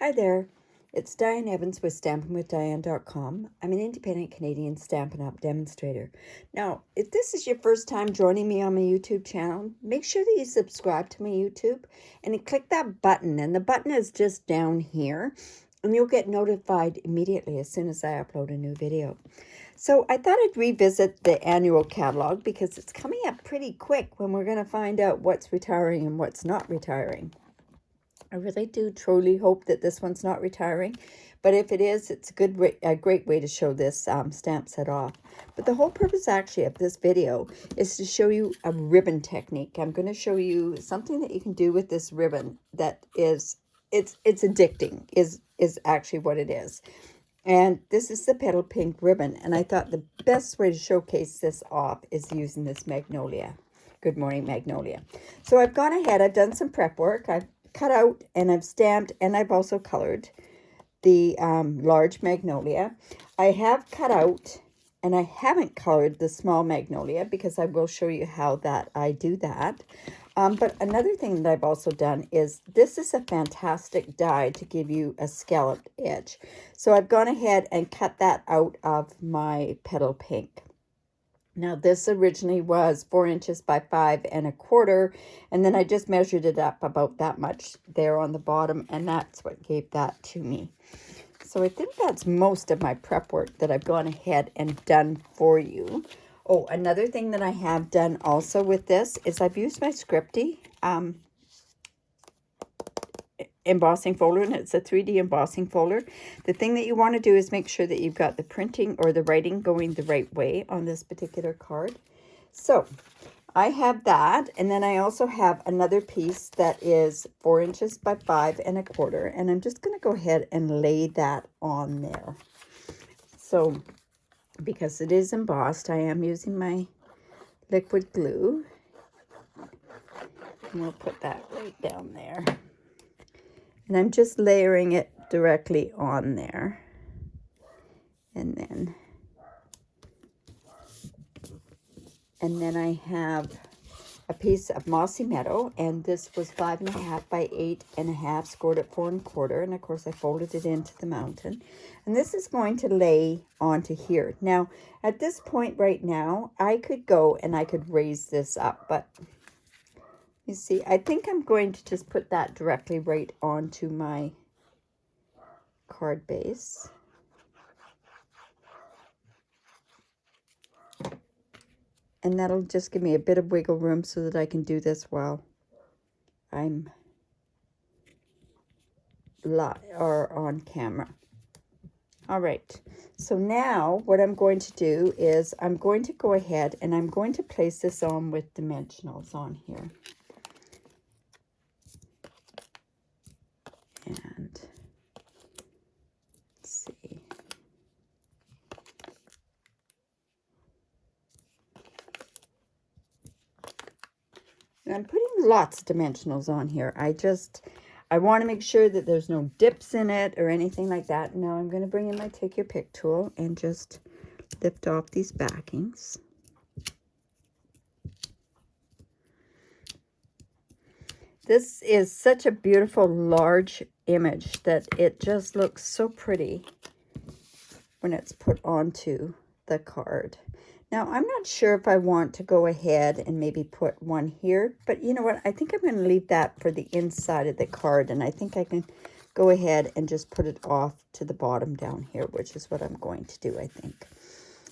Hi there, it's Diane Evans with StampingWithDiane.com. I'm an independent Canadian Stampin' Up! Demonstrator. Now, if this is your first time joining me on my YouTube channel, make sure that you subscribe to my YouTube and you click that button, and the button is just down here, and you'll get notified immediately as soon as I upload a new video. So I thought I'd revisit the annual catalog because it's coming up pretty quick when we're going to find out what's retiring and what's not retiring. I really do truly hope that this one's not retiring, but if it is, it's a great way to show this stamp set off. But the whole purpose actually of this video is to show you a ribbon technique. I'm going to show you something that you can do with this ribbon that is, it's addicting, is actually what it is. And this is the Petal Pink ribbon, and I thought the best way to showcase this off is using this Magnolia. Good Morning Magnolia. So I've gone ahead, I've done some prep work. I've cut out and I've stamped and I've also colored the large Magnolia. I have cut out and I haven't colored the small Magnolia because I will show you how that I do that. But another thing that I've also done is this is a fantastic die to give you a scalloped edge. So I've gone ahead and cut that out of my Petal Pink. Now this originally was 4 inches by 5 1/4, and then I just measured it up about that much there on the bottom, and that's what gave that to me. So I think that's most of my prep work that I've gone ahead and done for you. Oh, another thing that I have done also with this is I've used my Scripty embossing folder, and it's a 3D embossing folder. The thing that you want to do is make sure that you've got the printing or the writing going the right way on this particular card. So I have that, and then I also have another piece that is 4 inches by 5 1/4, and I'm just going to go ahead and lay that on there. So because it is embossed, I am using my liquid glue, and we'll put that right down there. And I'm just layering it directly on there. And then I have a piece of Mossy Meadow, and this was 5 1/2 by 8 1/2, scored at 4 1/4, and of course I folded it into the mountain. And this is going to lay onto here. Now, at this point right now, I could go and I could raise this up, but you see, I think I'm going to just put that directly right onto my card base. And that'll just give me a bit of wiggle room so that I can do this while I'm live or on camera. All right, so now what I'm going to do is I'm going to go ahead and I'm going to place this on with dimensionals on here. And let's see. And I'm putting lots of dimensionals on here. I want to make sure that there's no dips in it or anything like that. Now I'm going to bring in my Take Your Pick tool and just lift off these backings. This is such a beautiful large image that it just looks so pretty when it's put onto the card. Now, I'm not sure if I want to go ahead and maybe put one here, but you know what? I think I'm going to leave that for the inside of the card, and I think I can go ahead and just put it off to the bottom down here, which is what I'm going to do, I think.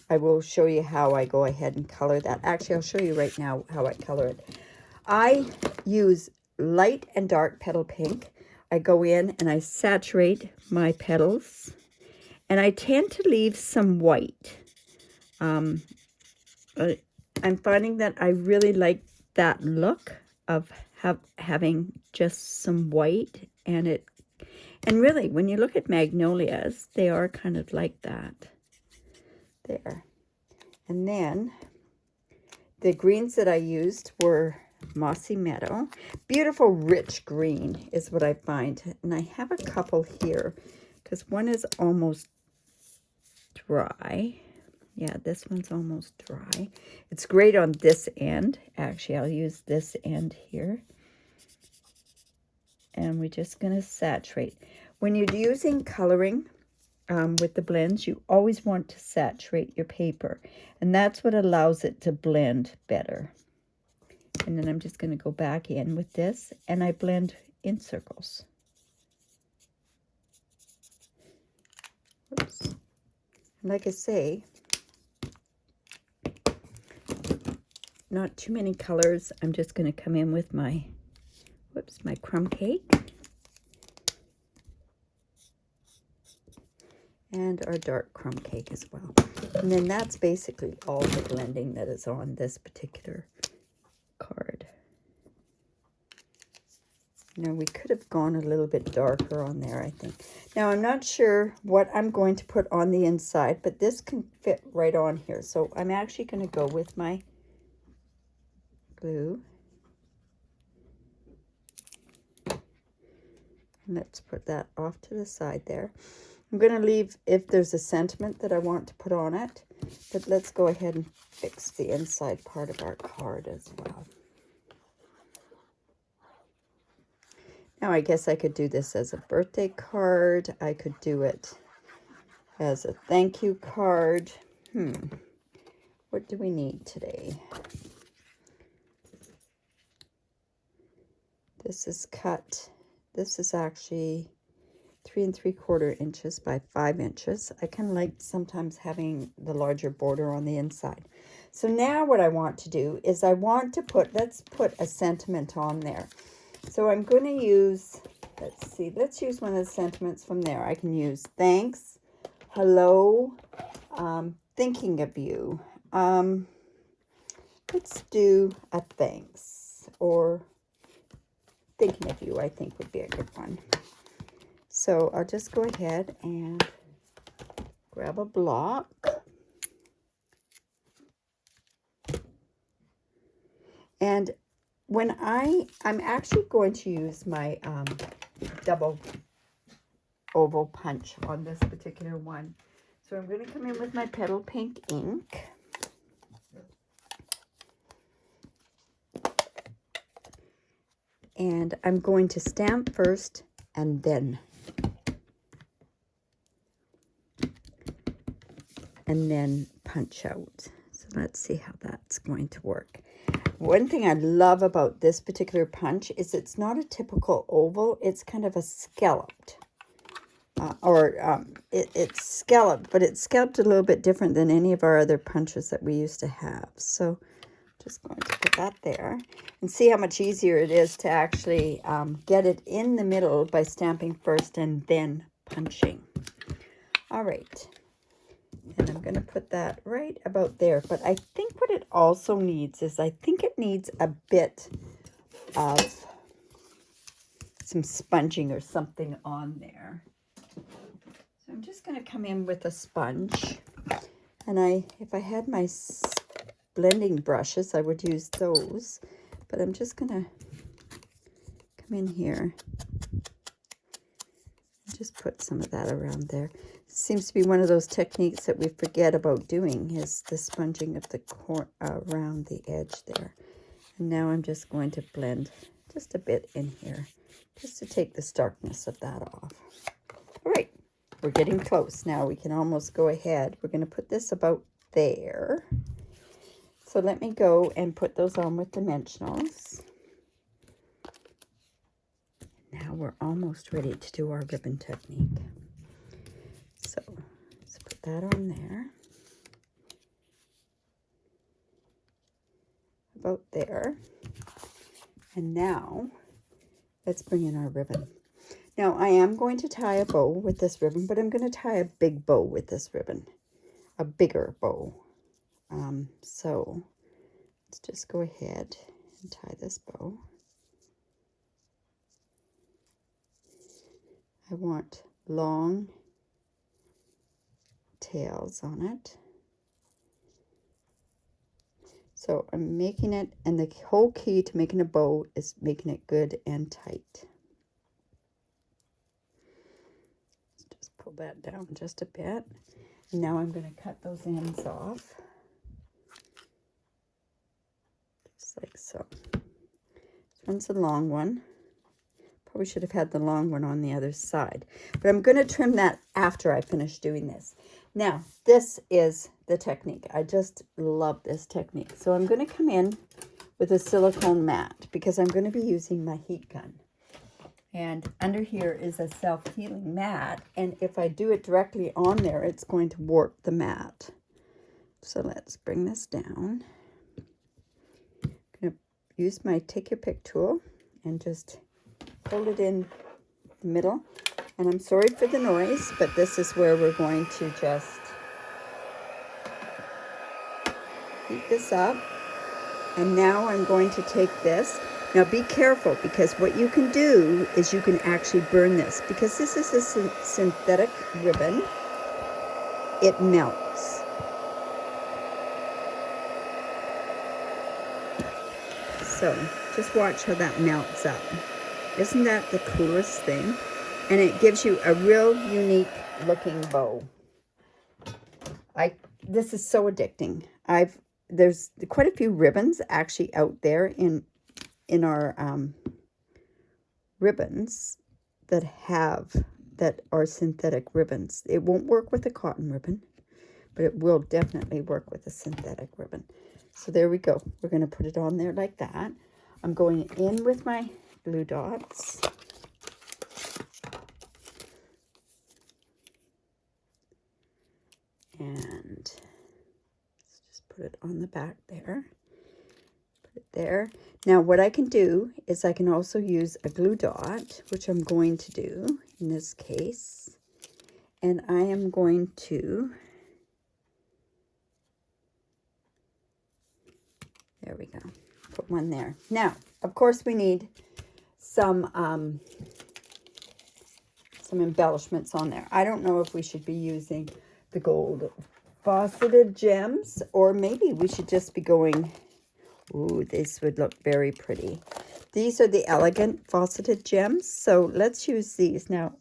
I will show you how I go ahead and color that. Actually, I'll show you right now how I color it. I use light and dark Petal Pink. I go in and I saturate my petals, and I tend to leave some white. I'm finding that I really like that look of having just some white, and really when you look at magnolias, they are kind of like that there. And then the greens that I used were Mossy Meadow. Beautiful rich green is what I find. And I have a couple here because one is almost dry. Yeah, this one's almost dry. It's great on this end. Actually, I'll use this end here. And we're just going to saturate. when you're using coloring with the blends, you always want to saturate your paper, and that's what allows it to blend better. And then I'm just going to go back in with this, and I blend in circles. Oops. Like I say, not too many colors. I'm just going to come in with my, my crumb cake. And our dark crumb cake as well. And then that's basically all the blending that is on this particular card. Now we could have gone a little bit darker on there, I think. Now I'm not sure what I'm going to put on the inside, but this can fit right on here. So I'm actually going to go with my glue. And let's put that off to the side there. I'm going to leave if there's a sentiment that I want to put on it, but let's go ahead and fix the inside part of our card as well. Now I guess I could do this as a birthday card. I could do it as a thank you card. What do we need today? This is cut. This is actually 3 3/4 inches by 5 inches. I kind of like sometimes having the larger border on the inside. So now what I want to do is I want to put, let's put a sentiment on there. So I'm going to use, let's use one of the sentiments from there. I can use thanks, hello, thinking of you. Let's do a thanks, or thinking of you, I think would be a good one. So I'll just go ahead and grab a block. And when I'm actually going to use my double oval punch on this particular one. So I'm going to come in with my Petal Pink ink. And I'm going to stamp first and then punch out. So let's see how that's going to work. One thing I love about this particular punch is it's not a typical oval. It's kind of a scalloped. It's scalloped, but it's scalloped a little bit different than any of our other punches that we used to have. So just going to put that there and see how much easier it is to actually get it in the middle by stamping first and then punching. All right. And I'm going to put that right about there. But I think what it also needs is, I think it needs a bit of some sponging or something on there. So I'm just going to come in with a sponge. And if I had my blending brushes, I would use those. But I'm just going to come in here and just put some of that around there. Seems to be one of those techniques that we forget about doing, is the sponging of the around the edge there. And now I'm just going to blend just a bit in here, just to take the starkness of that off. All right, we're getting close now. We can almost go ahead. We're going to put this about there. So let me go and put those on with dimensionals. Now we're almost ready to do our ribbon technique. So let's put that on there, about there. And now let's bring in our ribbon. Now I am going to tie a bow with this ribbon, but I'm going to tie a big bow with this ribbon, a bigger bow. So let's just go ahead and tie this bow. I want long tails on it. So I'm making it, and the whole key to making a bow is making it good and tight. Let's just pull that down just a bit. And now I'm going to cut those ends off. Just like so. This one's a long one, Probably should have had the long one on the other side. But I'm going to trim that after I finish doing this. Now, this is the technique. I just love this technique. So I'm going to come in with a silicone mat because I'm going to be using my heat gun. And under here is a self-healing mat. And if I do it directly on there, it's going to warp the mat. So let's bring this down. I'm going to use my take your pick tool and just hold it in the middle. And I'm sorry for the noise, but this is where we're going to just heat this up. And now I'm going to take this. Now be careful, because what you can do is you can actually burn this. Because this is a synthetic ribbon, it melts. So just watch how that melts up. Isn't that the coolest thing? And it gives you a real unique looking bow. This is so addicting. There's quite a few ribbons actually out there in our ribbons that are synthetic ribbons. It won't work with a cotton ribbon, but it will definitely work with a synthetic ribbon. So there we go. We're going to put it on there like that. I'm going in with my glue dots. And let's just put it on the back there. Put it there. Now what I can do is I can also use a glue dot, which I'm going to do in this case. And I am going to, there we go, put one there. Now, of course, we need some embellishments on there. I don't know if we should be using the gold faceted gems, or maybe we should just be going, ooh, this would look very pretty. These are the elegant faceted gems, so let's use these. Now,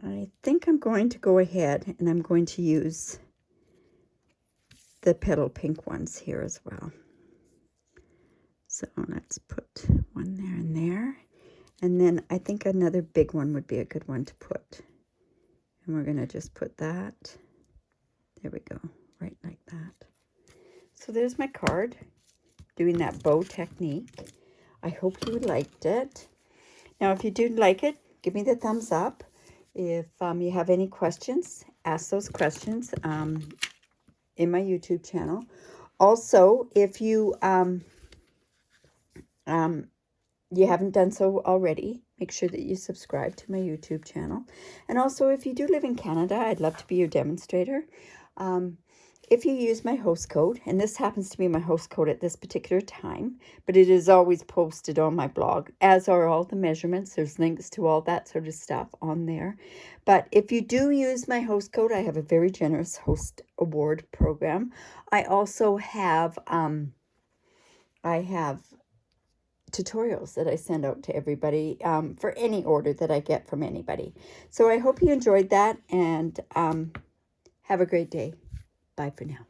I think I'm going to go ahead and I'm going to use the petal pink ones here as well. So let's put one there and there. And then I think another big one would be a good one to put. And we're going to just put that. There we go. Right like that. So there's my card. Doing that bow technique. I hope you liked it. Now, if you do like it, give me the thumbs up. If you have any questions, ask those questions in my YouTube channel. Also, if you you haven't done so already, make sure that you subscribe to my YouTube channel. And also, if you do live in Canada, I'd love to be your demonstrator. If you use my host code, and this happens to be my host code at this particular time, but it is always posted on my blog, as are all the measurements. There's links to all that sort of stuff on there. But if you do use my host code, I have a very generous host award program. I also have, tutorials that I send out to everybody for any order that I get from anybody. So I hope you enjoyed that, and have a great day. Bye for now.